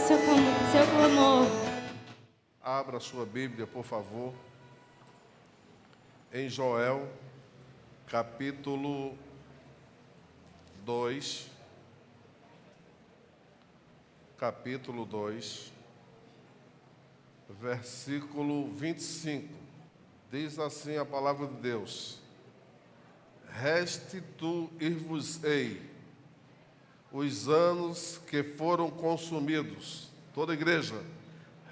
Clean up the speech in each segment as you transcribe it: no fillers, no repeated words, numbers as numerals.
seu clamor. Abra sua Bíblia, por favor, em Joel, capítulo 2. Capítulo 2, versículo 25. Diz assim a palavra de Deus: restituir-vos-ei os anos que foram consumidos. Toda a igreja,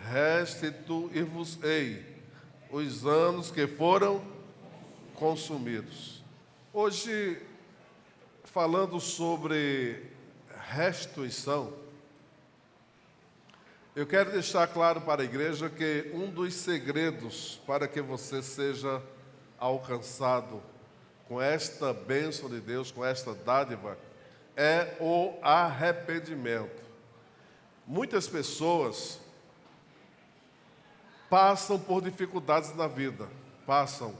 restituir-vos-ei os anos que foram consumidos. Hoje, falando sobre restituição, eu quero deixar claro para a igreja que um dos segredos para que você seja alcançado com esta bênção de Deus, com esta dádiva, é o arrependimento. Muitas pessoas passam por dificuldades na vida, passam.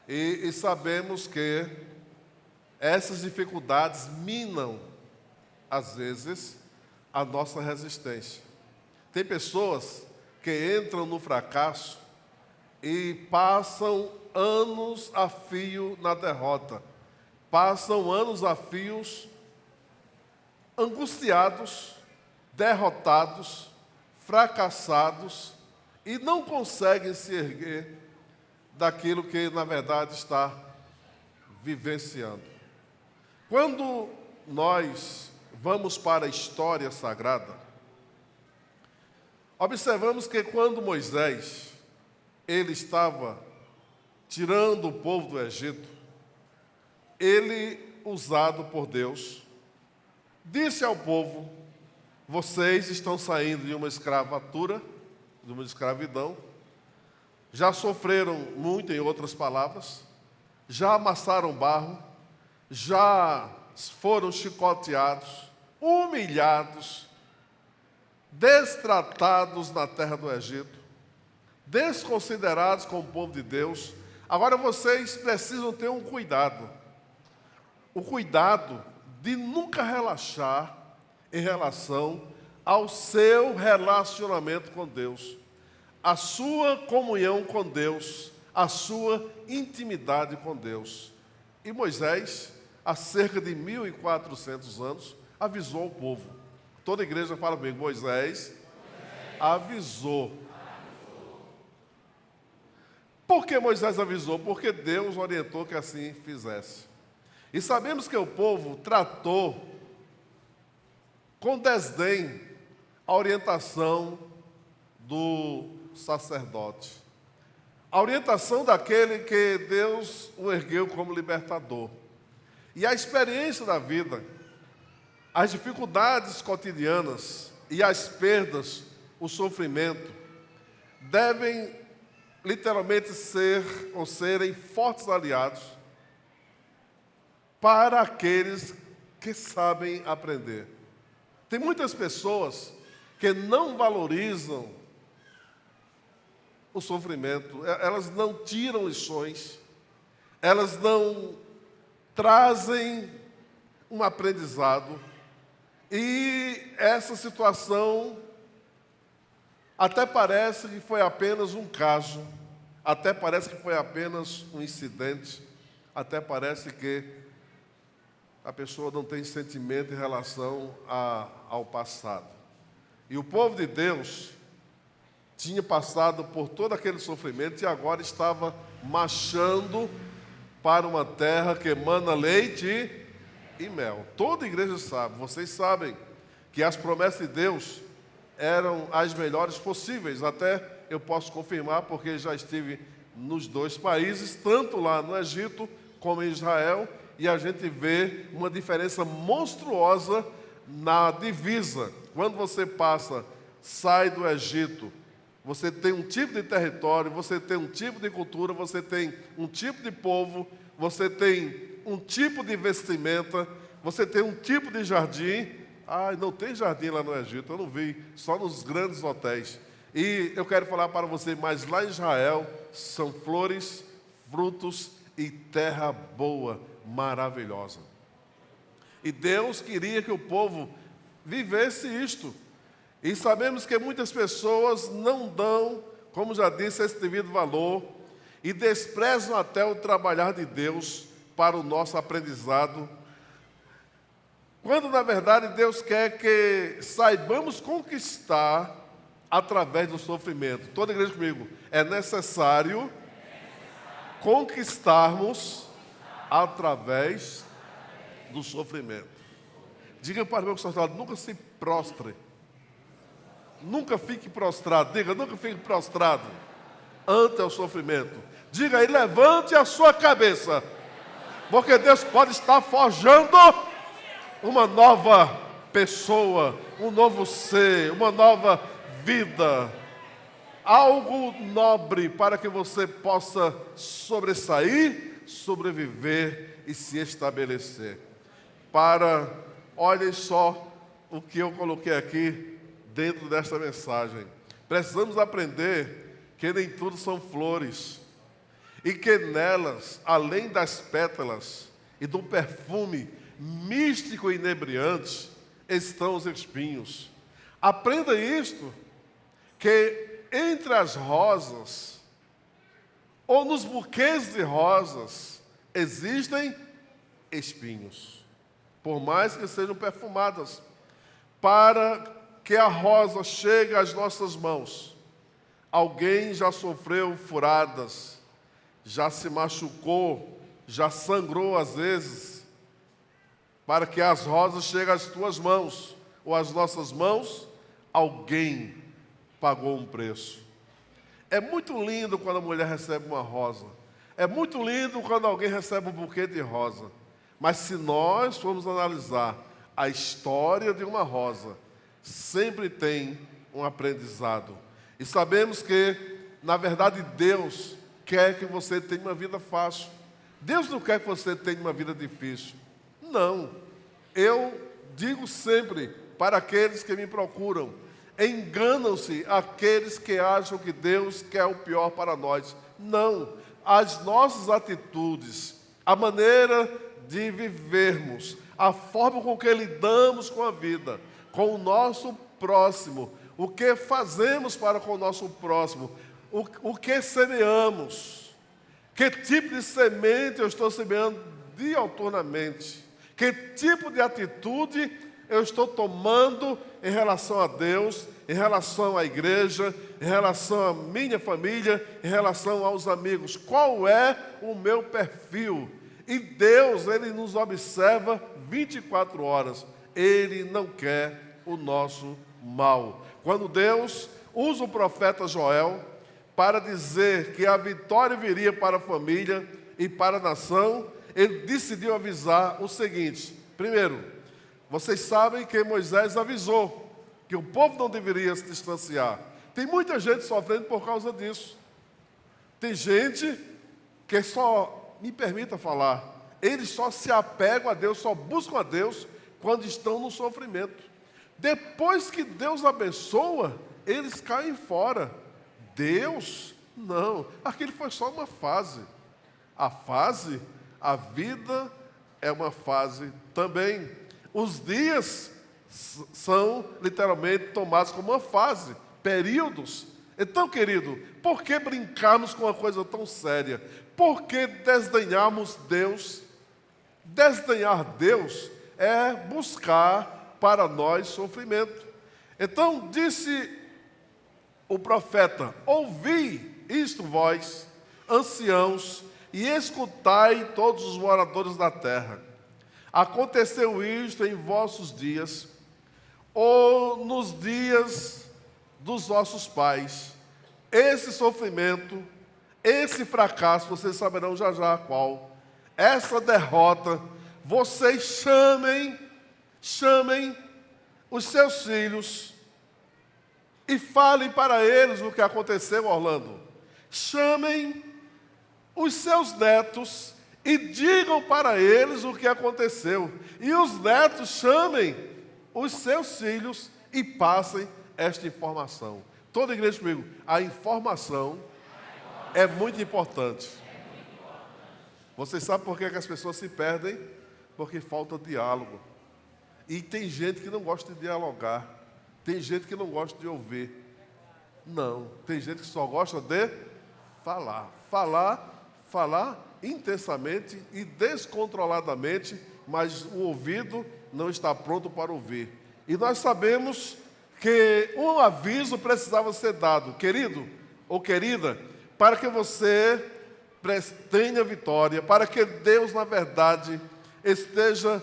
E sabemos que essas dificuldades minam, às vezes, a nossa resistência. Tem pessoas que entram no fracasso e passam anos a fio na derrota, passam anos a fios angustiados, derrotados, fracassados e não conseguem se erguer daquilo que na verdade está vivenciando. Quando nós vamos para a história sagrada, observamos que quando Moisés ele estava tirando o povo do Egito, ele, usado por Deus, disse ao povo: vocês estão saindo de uma escravatura, de uma escravidão, já sofreram muito, em outras palavras, já amassaram barro, já foram chicoteados, humilhados, destratados na terra do Egito, desconsiderados como povo de Deus. Agora vocês precisam ter um cuidado. O cuidado de nunca relaxar em relação ao seu relacionamento com Deus, a sua comunhão com Deus, a sua intimidade com Deus. E Moisés, há cerca de 1.400 anos, avisou o povo. Toda a igreja fala bem: Moisés avisou. Por que Moisés avisou? Porque Deus orientou que assim fizesse. E sabemos que o povo tratou com desdém a orientação do sacerdote, a orientação daquele que Deus o ergueu como libertador. E a experiência da vida, as dificuldades cotidianas e as perdas, o sofrimento, devem literalmente serem fortes aliados para aqueles que sabem aprender. Tem muitas pessoas que não valorizam o sofrimento, elas não tiram lições, elas não trazem um aprendizado, e essa situação até parece que foi apenas um caso, até parece que foi apenas um incidente, até parece que a pessoa não tem sentimento em relação ao passado. E o povo de Deus tinha passado por todo aquele sofrimento e agora estava marchando para uma terra que emana leite e mel. Toda a igreja sabe, vocês sabem, que as promessas de Deus eram as melhores possíveis. Até eu posso confirmar, porque já estive nos dois países, tanto lá no Egito como em Israel, e a gente vê uma diferença monstruosa na divisa. Quando você sai do Egito, você tem um tipo de território, você tem um tipo de cultura, você tem um tipo de povo, você tem um tipo de vestimenta, você tem um tipo de jardim. Não tem jardim lá no Egito, eu não vi, só nos grandes hotéis. E eu quero falar para você, mas lá em Israel são flores, frutos e terra boa, maravilhosa. E Deus queria que o povo vivesse isto. E sabemos que muitas pessoas não dão, como já disse, esse devido valor e desprezam até o trabalhar de Deus para o nosso aprendizado, quando na verdade Deus quer que saibamos conquistar através do sofrimento. Toda a igreja comigo, é necessário conquistarmos através do sofrimento. Diga para o meu consultado, nunca se prostre. Nunca fique prostrado. Diga, nunca fique prostrado ante o sofrimento. Diga aí, levante a sua cabeça. Porque Deus pode estar forjando uma nova pessoa, um novo ser, uma nova vida. Algo nobre para que você possa sobressair, sobreviver e se estabelecer. Olhem só o que eu coloquei aqui dentro desta mensagem. Precisamos aprender que nem tudo são flores e que nelas, além das pétalas e do perfume místico e inebriante, estão os espinhos. Aprenda isto, que entre as rosas ou nos buquês de rosas existem espinhos, por mais que sejam perfumadas. Para que a rosa chegue às nossas mãos, alguém já sofreu furadas, já se machucou, já sangrou às vezes, para que as rosas cheguem às tuas mãos, ou às nossas mãos, alguém pagou um preço. É muito lindo quando a mulher recebe uma rosa, é muito lindo quando alguém recebe um buquê de rosa, mas se nós formos analisar a história de uma rosa, sempre tem um aprendizado. E sabemos que, na verdade, Deus quer que você tenha uma vida fácil. Deus não quer que você tenha uma vida difícil. Não. Eu digo sempre para aqueles que me procuram, enganam-se aqueles que acham que Deus quer o pior para nós. Não. As nossas atitudes, a maneira de vivermos, a forma com que lidamos com a vida, com o nosso próximo, o que fazemos para com o nosso próximo, o que semeamos, que tipo de semente eu estou semeando diuturnamente, que tipo de atitude eu estou tomando em relação a Deus, em relação à igreja, em relação à minha família, em relação aos amigos. Qual é o meu perfil? E Deus, Ele nos observa 24 horas. Ele não quer o nosso mal. Quando Deus usa o profeta Joel para dizer que a vitória viria para a família e para a nação, Ele decidiu avisar o seguinte. Primeiro, vocês sabem que Moisés avisou que o povo não deveria se distanciar. Tem muita gente sofrendo por causa disso. Tem gente que só, me permita falar, eles só se apegam a Deus, só buscam a Deus quando estão no sofrimento. Depois que Deus abençoa, eles caem fora. Deus, não. Aquilo foi só uma fase. A vida é uma fase também. Os dias são literalmente tomados como uma fase, períodos. Então, querido, por que brincarmos com uma coisa tão séria? Por que desdenharmos Deus? Desdenhar Deus é buscar para nós sofrimento. Então, disse o profeta: ouvi isto vós, anciãos, e escutai todos os moradores da terra. Aconteceu isto em vossos dias, ou nos dias dos vossos pais. Esse sofrimento, esse fracasso, vocês saberão já já qual. Essa derrota, vocês chamem os seus filhos e falem para eles o que aconteceu, Orlando. Chamem os seus netos e digam para eles o que aconteceu. E os netos chamem os seus filhos e passem esta informação. Toda igreja comigo, a informação é muito importante. Vocês sabem por que as pessoas se perdem? Porque falta diálogo. E tem gente que não gosta de dialogar. Tem gente que não gosta de ouvir. Não, tem gente que só gosta de falar. Falar intensamente e descontroladamente, mas o ouvido não está pronto para ouvir. E nós sabemos que um aviso precisava ser dado, querido ou querida, para que você tenha vitória, para que Deus, na verdade, esteja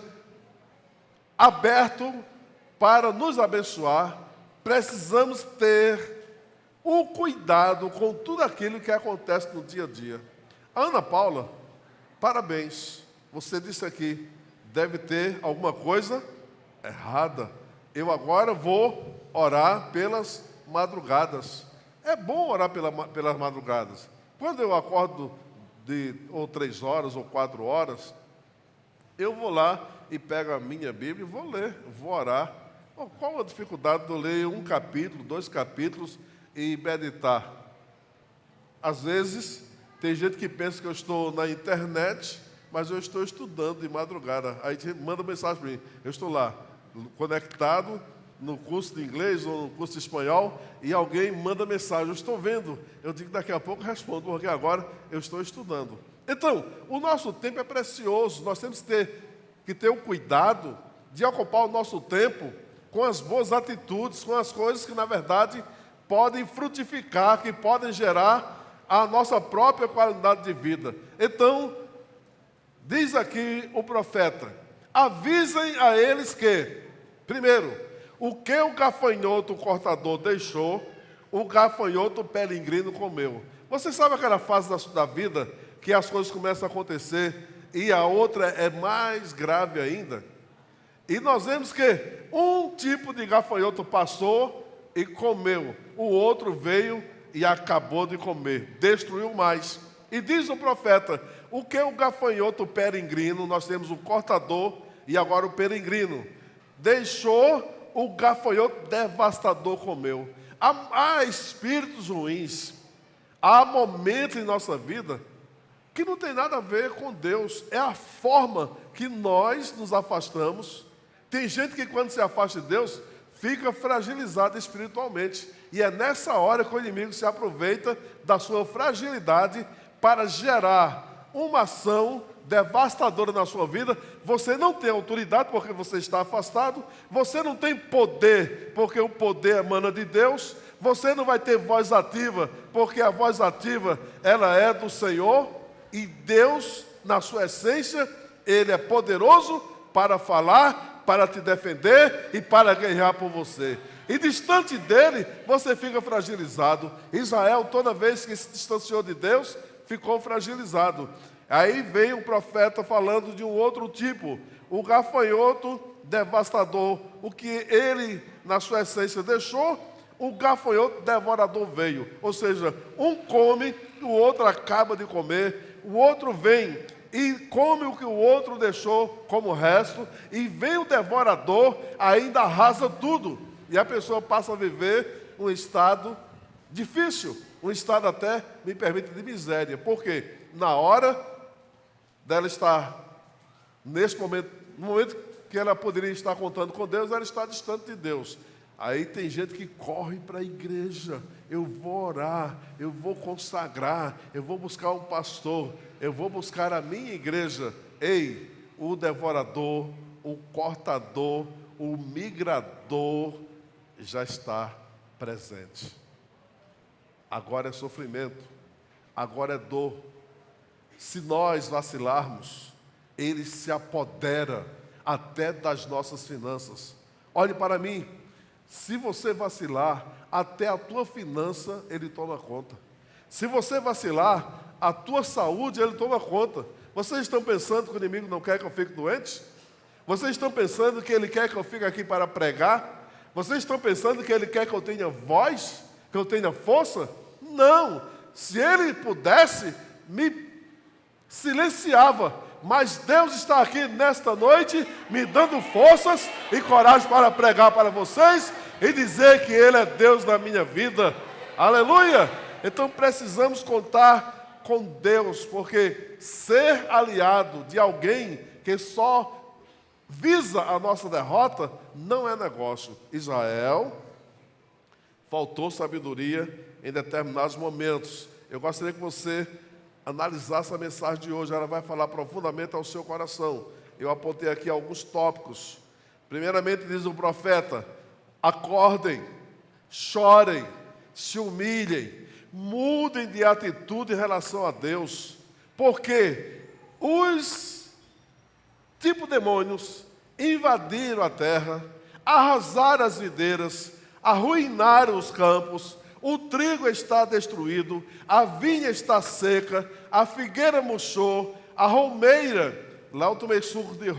aberto para nos abençoar. Precisamos ter o cuidado com tudo aquilo que acontece no dia a dia. A Ana Paula, parabéns. Você disse aqui, deve ter alguma coisa errada. Eu agora vou orar pelas madrugadas. É bom orar pelas madrugadas. Quando eu acordo ou 3 horas ou 4 horas, eu vou lá e pego a minha Bíblia e vou ler, vou orar. Qual a dificuldade de eu ler 1 capítulo, 2 capítulos e meditar? Às vezes, tem gente que pensa que eu estou na internet, mas eu estou estudando de madrugada. Aí manda mensagem para mim. Eu estou lá, conectado no curso de inglês ou no curso de espanhol, e alguém manda mensagem. Eu estou vendo. Eu digo, daqui a pouco eu respondo, porque agora eu estou estudando. Então, o nosso tempo é precioso. Nós temos que ter o cuidado de ocupar o nosso tempo com as boas atitudes, com as coisas que, na verdade, podem frutificar, que podem gerar a nossa própria qualidade de vida. Então, diz aqui o profeta, avisem a eles que, primeiro, o que o gafanhoto cortador deixou, o gafanhoto peregrino comeu. Você sabe aquela fase da vida que as coisas começam a acontecer e a outra é mais grave ainda? E nós vemos que um tipo de gafanhoto passou e comeu, o outro veio e acabou de comer, destruiu mais. E diz o profeta, o que o gafanhoto peregrino, nós temos o cortador e agora o peregrino, deixou, o gafanhoto devastador comeu. Há espíritos ruins, há momentos em nossa vida que não tem nada a ver com Deus, é a forma que nós nos afastamos. Tem gente que quando se afasta de Deus, fica fragilizado espiritualmente. E é nessa hora que o inimigo se aproveita da sua fragilidade para gerar uma ação devastadora na sua vida. Você não tem autoridade porque você está afastado. Você não tem poder porque o poder emana de Deus. Você não vai ter voz ativa porque a voz ativa ela é do Senhor. E Deus, na sua essência, Ele é poderoso para falar, para te defender e para guerrear por você. E distante dele, você fica fragilizado. Israel, toda vez que se distanciou de Deus, ficou fragilizado. Aí vem o profeta falando de um outro tipo, o gafanhoto devastador. O que ele, na sua essência, deixou, o gafanhoto devorador veio. Ou seja, um come, o outro acaba de comer, o outro vem e come o que o outro deixou como resto, e vem o devorador, ainda arrasa tudo. E a pessoa passa a viver um estado difícil, um estado até, me permite, de miséria. Por quê? Na hora dela estar, nesse momento, no momento que ela poderia estar contando com Deus, ela está distante de Deus. Aí tem gente que corre para a igreja, eu vou orar, eu vou consagrar, eu vou buscar um pastor, eu vou buscar a minha igreja. Ei, o devorador, o cortador, o migrador já está presente. Agora é sofrimento, agora é dor. Se nós vacilarmos, ele se apodera até das nossas finanças. Olhe para mim, se você vacilar, até a tua finança ele toma conta. Se você vacilar, a tua saúde ele toma conta. Vocês estão pensando que o inimigo não quer que eu fique doente? Vocês estão pensando que ele quer que eu fique aqui para pregar? Vocês estão pensando que ele quer que eu tenha voz? Que eu tenha força? Não! Se ele pudesse, me silenciava, mas Deus está aqui nesta noite me dando forças e coragem para pregar para vocês e dizer que Ele é Deus na minha vida. Aleluia! Então precisamos contar com Deus, porque ser aliado de alguém que só visa a nossa derrota não é negócio. Israel faltou sabedoria em determinados momentos. Eu gostaria que você analisasse a mensagem de hoje, ela vai falar profundamente ao seu coração. Eu apontei aqui alguns tópicos. Primeiramente, diz o profeta: acordem, chorem, se humilhem, mudem de atitude em relação a Deus, porque os demônios invadiram a terra, arrasaram as videiras, arruinaram os campos, o trigo está destruído, a vinha está seca, a figueira murchou, a romeira, lá eu tomei suco de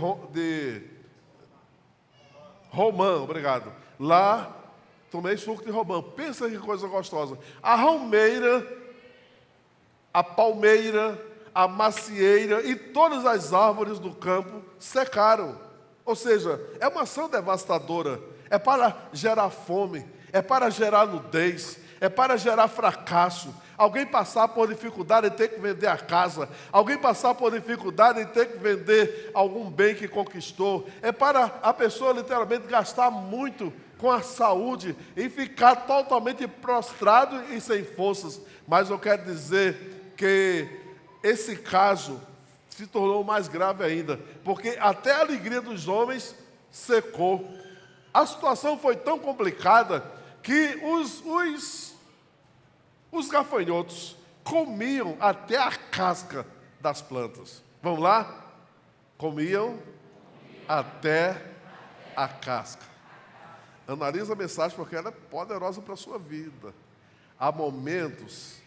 romã, obrigado, lá tomei suco de romã, pensa que coisa gostosa, a romeira, a palmeira, a macieira e todas as árvores do campo secaram. Ou seja, é uma ação devastadora, é para gerar fome, é para gerar nudez, é para gerar fracasso. Alguém passar por dificuldade em ter que vender a casa, alguém passar por dificuldade em ter que vender algum bem que conquistou, é para a pessoa literalmente gastar muito com a saúde e ficar totalmente prostrado e sem forças. Mas eu quero dizer que esse caso se tornou mais grave ainda, porque até a alegria dos homens secou. A situação foi tão complicada que os gafanhotos comiam até a casca das plantas. Vamos lá? Comiam até a casca. Analisa a mensagem porque ela é poderosa para a sua vida. Há momentos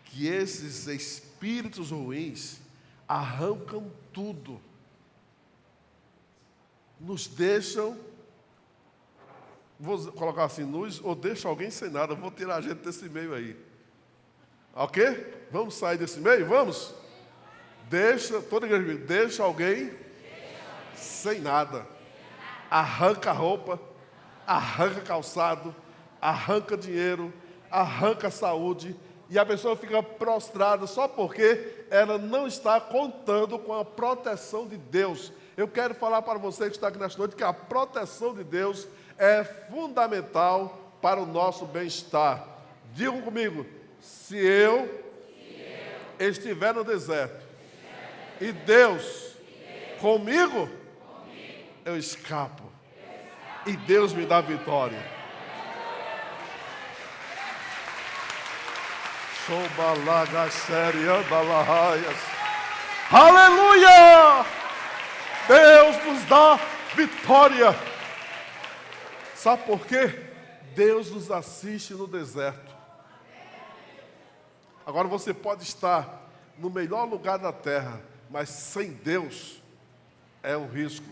que esses espíritos ruins arrancam tudo, nos deixam, vou colocar assim, ou deixa alguém sem nada. Vou tirar a gente desse meio aí, ok? Vamos sair desse meio? Vamos? Toda igreja, deixa alguém sem nada, arranca roupa, arranca calçado, arranca dinheiro, arranca saúde, e a pessoa fica prostrada só porque ela não está contando com a proteção de Deus. Eu quero falar para você que está aqui nesta noite que a proteção de Deus é fundamental para o nosso bem-estar. Digam comigo: se eu estiver no deserto e Deus comigo, eu escapo. E Deus me dá vitória. Aleluia! Deus nos dá vitória. Sabe por quê? Deus nos assiste no deserto. Agora você pode estar no melhor lugar da terra, mas sem Deus é um risco.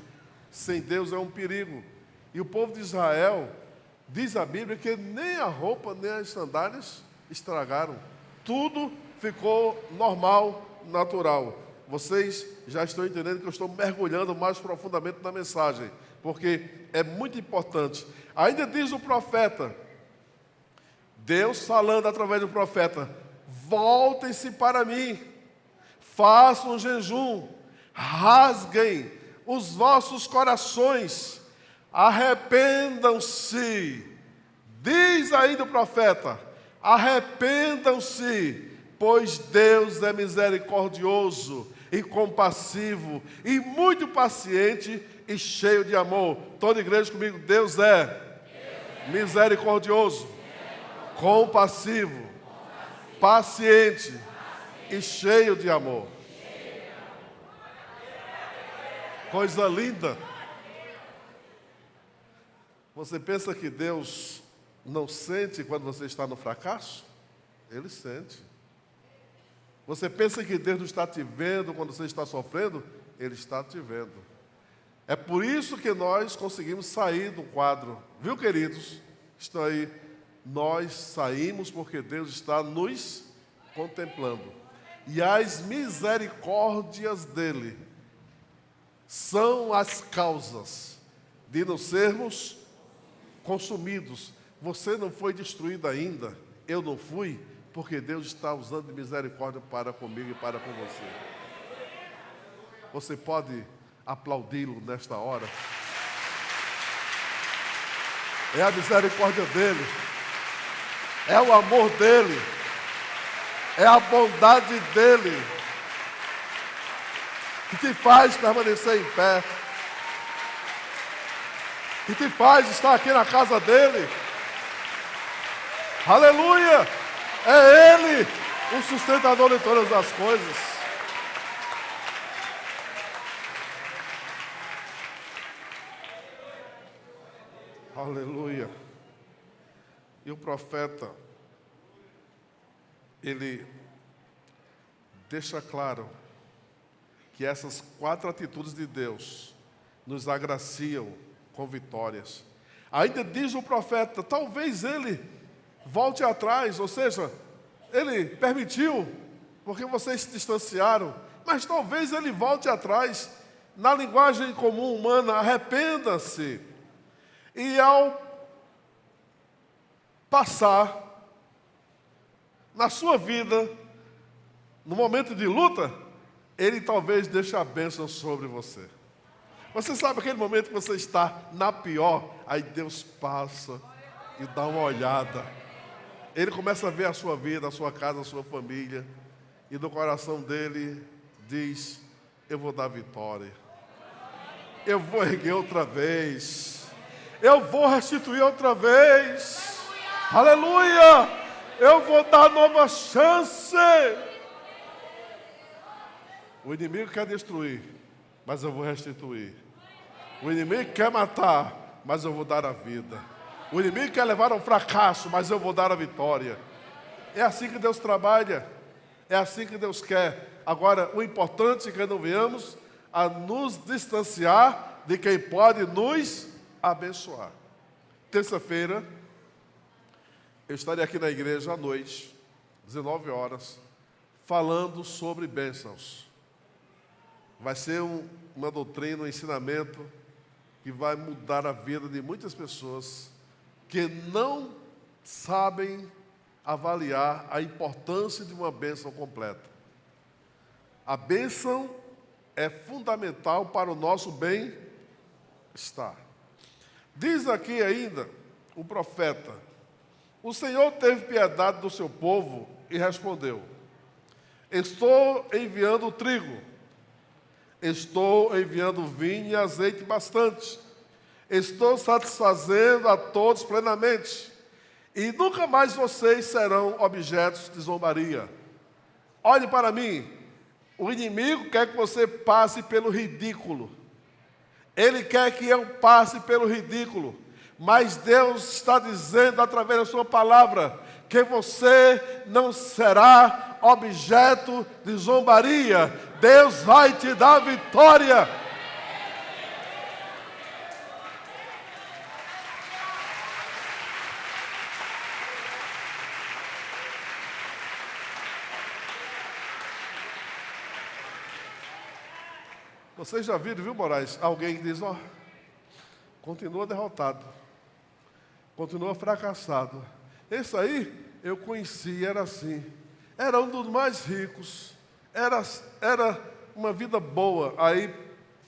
Sem Deus é um perigo. E o povo de Israel, diz a Bíblia, que nem a roupa, nem as sandálias estragaram. Tudo ficou normal, natural. Vocês já estão entendendo que eu estou mergulhando mais profundamente na mensagem, porque é muito importante. Ainda diz o profeta, Deus falando através do profeta: voltem-se para mim, façam um jejum, rasguem os vossos corações, arrependam-se. Diz ainda o profeta: arrependam-se, pois Deus é misericordioso e compassivo e muito paciente e cheio de amor. Toda igreja comigo: Deus é misericordioso, compassivo, paciente e cheio de amor. Coisa linda. Você pensa que Deus não sente quando você está no fracasso? Ele sente. Você pensa que Deus não está te vendo quando você está sofrendo? Ele está te vendo. É por isso que nós conseguimos sair do quadro. Viu, queridos? Estão aí. Nós saímos porque Deus está nos contemplando. E as misericórdias dele são as causas de não sermos consumidos. Você não foi destruído ainda, eu não fui, porque Deus está usando de misericórdia para comigo e para com você. Você pode aplaudi-lo nesta hora? É a misericórdia dele. É o amor dele. É a bondade dele que te faz permanecer em pé, que te faz estar aqui na casa dele. Aleluia! É ele o sustentador de todas as coisas. Aleluia! E o profeta, ele deixa claro que essas 4 atitudes de Deus nos agraciam com vitórias. Ainda diz o profeta, talvez ele volte atrás, ou seja, ele permitiu, porque vocês se distanciaram, mas talvez ele volte atrás. Na linguagem comum humana, arrependa-se. E ao passar na sua vida, no momento de luta, ele talvez deixe a bênção sobre você. Você sabe aquele momento que você está na pior, aí Deus passa e dá uma olhada. Ele começa a ver a sua vida, a sua casa, a sua família, e do coração dele diz, eu vou dar vitória. Eu vou erguer outra vez. Eu vou restituir outra vez. Aleluia! Eu vou dar nova chance. O inimigo quer destruir, mas eu vou restituir. O inimigo quer matar, mas eu vou dar a vida. O inimigo quer levar ao fracasso, mas eu vou dar a vitória. É assim que Deus trabalha. É assim que Deus quer. Agora, o importante é que não venhamos a nos distanciar de quem pode nos abençoar. Terça-feira, eu estarei aqui na igreja à noite, 19 horas, falando sobre bênçãos. Vai ser uma doutrina, um ensinamento que vai mudar a vida de muitas pessoas que não sabem avaliar a importância de uma bênção completa. A bênção é fundamental para o nosso bem-estar. Diz aqui ainda o profeta, o Senhor teve piedade do seu povo e respondeu, estou enviando trigo, estou enviando vinho e azeite bastante, estou satisfazendo a todos plenamente, e nunca mais vocês serão objetos de zombaria. Olhe para mim, o inimigo quer que você passe pelo ridículo. Ele quer que eu passe pelo ridículo. Mas Deus está dizendo através da sua palavra que você não será objeto de zombaria. Deus vai te dar vitória. Vocês já viram, viu, Moraes? Alguém que diz, continua derrotado, continua fracassado. Esse aí, eu conheci, era assim. Era um dos mais ricos. Era uma vida boa. Aí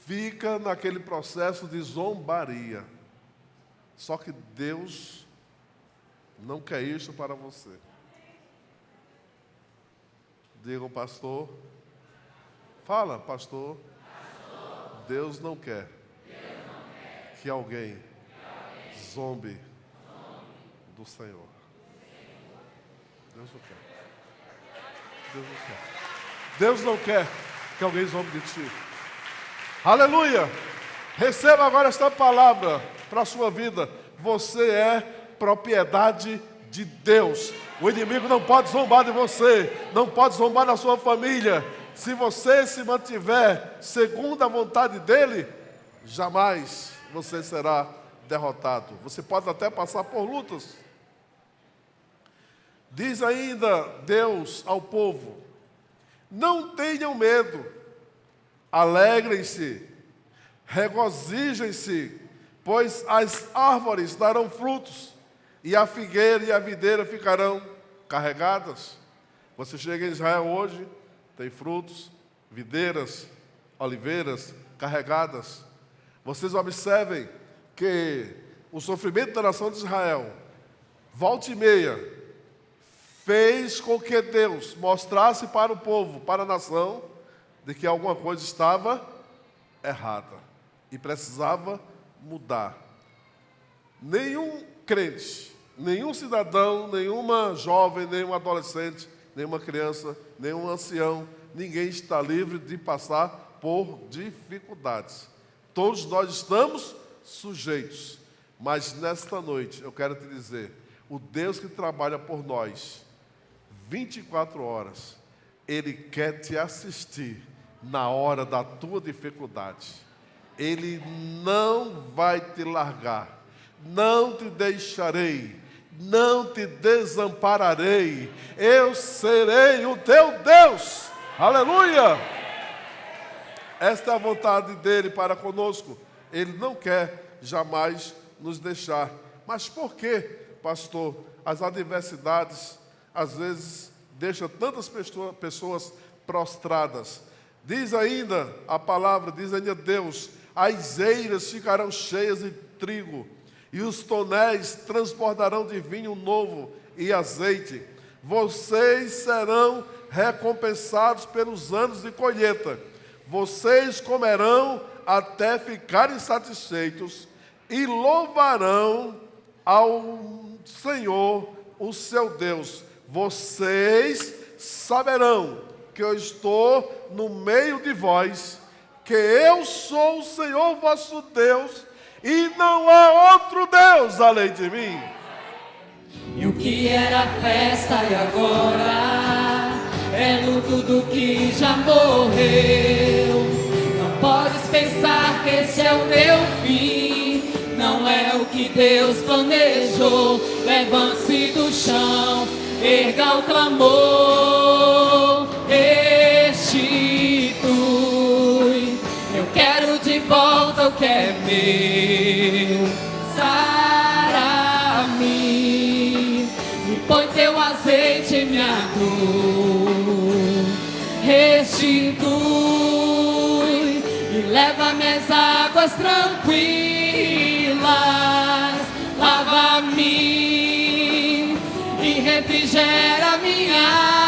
fica naquele processo de zombaria. Só que Deus não quer isso para você. Diga, pastor. Fala, pastor. Deus não quer que alguém zombe do Senhor. Deus não quer. Deus não quer. Deus não quer que alguém zombe de ti. Aleluia! Receba agora esta palavra para a sua vida. Você é propriedade de Deus. O inimigo não pode zombar de você, não pode zombar da sua família. Se você se mantiver segundo a vontade dele, jamais você será derrotado. Você pode até passar por lutas. Diz ainda Deus ao povo, não tenham medo, alegrem-se, regozijem-se, pois as árvores darão frutos, e a figueira e a videira ficarão carregadas. Você chega em Israel hoje, tem frutos, videiras, oliveiras carregadas. Vocês observem que o sofrimento da nação de Israel, volta e meia, fez com que Deus mostrasse para o povo, para a nação, de que alguma coisa estava errada e precisava mudar. Nenhum crente, nenhum cidadão, nenhuma jovem, nenhum adolescente, nenhuma criança, nenhum ancião, ninguém está livre de passar por dificuldades. Todos nós estamos sujeitos. Mas nesta noite eu quero te dizer, o Deus que trabalha por nós 24 horas, Ele quer te assistir na hora da tua dificuldade. Ele não vai te largar. Não te deixarei, não te desampararei. Eu serei o teu Deus. Aleluia! Esta é a vontade dele para conosco. Ele não quer jamais nos deixar. Mas por que, pastor, as adversidades às vezes deixam tantas pessoas prostradas? Diz ainda a palavra, diz ainda Deus: as eiras ficarão cheias de trigo, e os tonéis transbordarão de vinho novo e azeite. Vocês serão recompensados pelos anos de colheita. Vocês comerão até ficarem satisfeitos e louvarão ao Senhor, o seu Deus. Vocês saberão que eu estou no meio de vós, que eu sou o Senhor vosso Deus, e não há outro Deus além de mim. E o que era festa e agora é luto do que já morreu. Não podes pensar que esse é o teu fim, não é o que Deus planejou. Levante-se do chão, erga o clamor, restitui. Eu quero de volta o que é meu, sara-me, e põe teu azeite em minha dor, restitui, e leva-me às águas tranquilas, lava-me e refrigera minha alma.